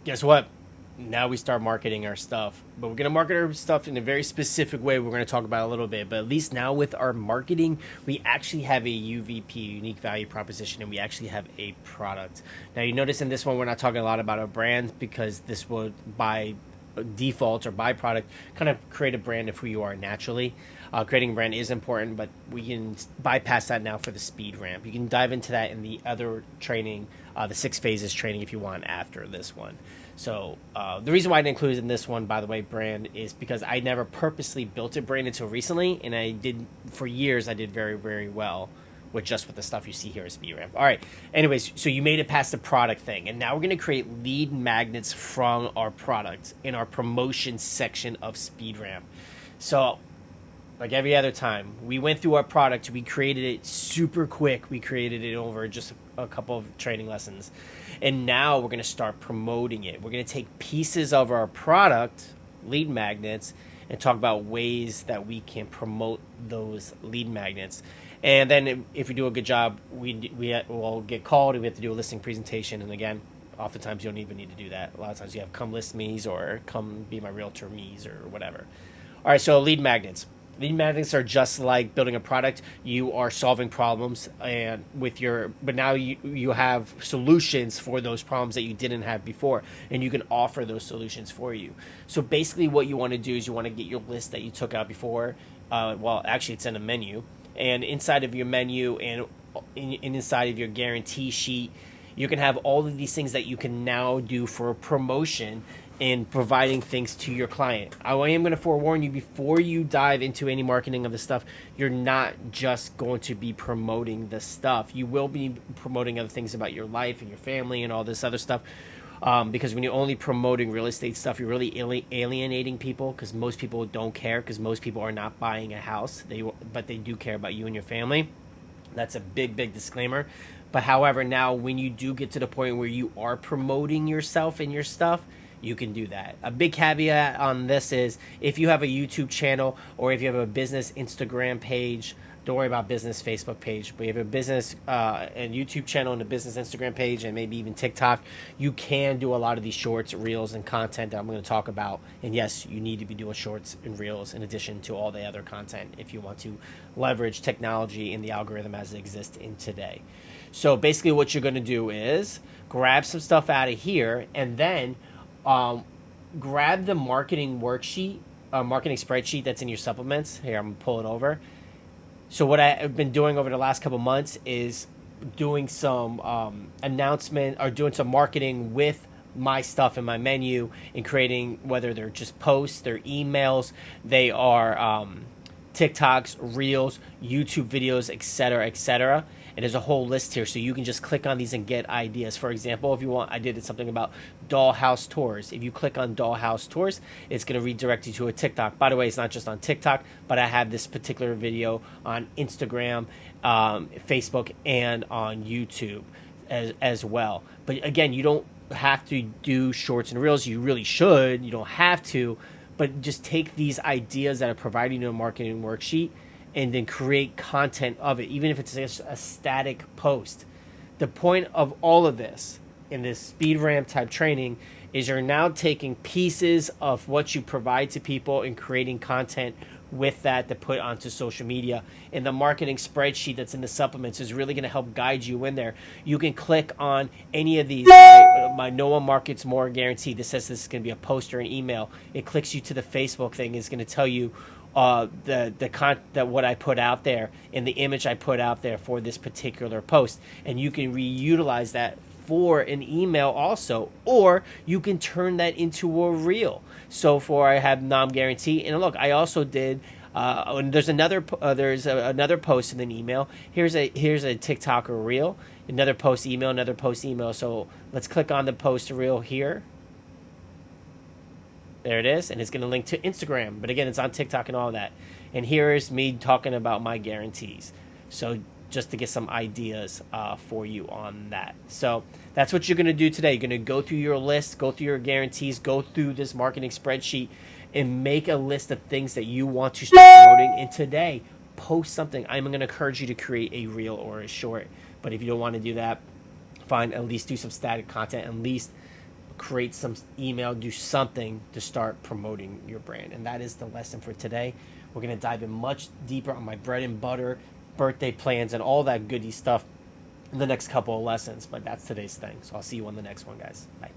guess what? Now we start marketing our stuff, but we're going to market our stuff in a very specific way. We're going to talk about a little bit, but at least now with our marketing, we actually have a UVP, unique value proposition, and we actually have a product. Now you notice in this one, we're not talking a lot about a brand because this will by default or byproduct kind of create a brand of who you are naturally. Creating a brand is important, but we can bypass that now for the speed ramp. You can dive into that in the other training, the 6 phases training if you want after this one. So the reason why I didn't include it in this one, by the way, brand, is because I never purposely built a brand until recently, and I did for years. I did very, very well with the stuff you see here at Speed Ramp. All right. Anyways, so you made it past the product thing, and now we're going to create lead magnets from our product in our promotion section of Speed Ramp. So, like every other time, we went through our product. We created it super quick. We created it over just a couple of training lessons. And now we're going to start promoting it. We're going to take pieces of our product, lead magnets, and talk about ways that we can promote those lead magnets. And then if we do a good job, we'll get called and we have to do a listing presentation. And again, oftentimes you don't even need to do that. A lot of times you have come list me's or come be my realtor me's or whatever. All right, so lead magnets. Lead magnets are just like building a product. You are solving problems, and but now you have solutions for those problems that you didn't have before, and you can offer those solutions for you. So basically, what you want to do is you want to get your list that you took out before. Well, actually, it's in a menu, and inside of your menu and inside of your guarantee sheet, you can have all of these things that you can now do for a promotion in providing things to your client. I am going to forewarn you before you dive into any marketing of this stuff, you're not just going to be promoting the stuff. You will be promoting other things about your life and your family and all this other stuff. Because when you're only promoting real estate stuff, you're really alienating people because most people don't care because most people are not buying a house. But they do care about you and your family. That's a big, big disclaimer. But however, now when you do get to the point where you are promoting yourself and your stuff, you can do that. A big caveat on this is if you have a YouTube channel or if you have a business Instagram page, don't worry about business Facebook page, but if you have a business and YouTube channel and a business Instagram page and maybe even TikTok, you can do a lot of these shorts, reels, and content that I'm going to talk about. And yes, you need to be doing shorts and reels in addition to all the other content if you want to leverage technology and the algorithm as it exists in today. So basically what you're going to do is grab some stuff out of here and then grab the marketing worksheet, marketing spreadsheet that's in your supplements. Here, I'm going to pull it over. So what I've been doing over the last couple months is doing some announcement or doing some marketing with my stuff in my menu and creating, whether they're just posts, they're emails, they are TikToks, Reels, YouTube videos, etc., etc. And there's a whole list here, so you can just click on these and get ideas. For example, if you want, I did something about dollhouse tours. If you click on dollhouse tours, it's going to redirect you to a TikTok. By the way, it's not just on TikTok, but I have this particular video on Instagram, Facebook, and on YouTube as well. But again, you don't have to do shorts and reels. You really should. You don't have to, but just take these ideas that are providing you a marketing worksheet and then create content of it, even if it's just a static post. The point of all of this in this speed ramp type training is you're now taking pieces of what you provide to people and creating content with that to put onto social media. And the marketing spreadsheet that's in the supplements is really going to help guide you in there. You can click on any of these. My No One Markets More guarantee. This says this is going to be a post or an email. It clicks you to the Facebook thing. It's going to tell you what I put out there and the image I put out there for this particular post, and you can reutilize that for an email also, or you can turn that into a reel. So for I have NOM guarantee, and look, I also did. There's another post in an email. Here's a TikTok or reel. Another post email. Another post email. So let's click on the post reel here. There it is, and it's going to link to Instagram. But again, it's on TikTok and all that. And here is me talking about my guarantees. So just to get some ideas for you on that. So that's what you're going to do today. You're going to go through your list, go through your guarantees, go through this marketing spreadsheet, and make a list of things that you want to start promoting. And today, post something. I'm going to encourage you to create a reel or a short. But if you don't want to do that, fine, at least do some static content, at least create some email, do something to start promoting your brand. And that is the lesson for today. We're going to dive in much deeper on my bread and butter, birthday plans, and all that goody stuff in the next couple of lessons. But that's today's thing. So I'll see you on the next one, guys. Bye.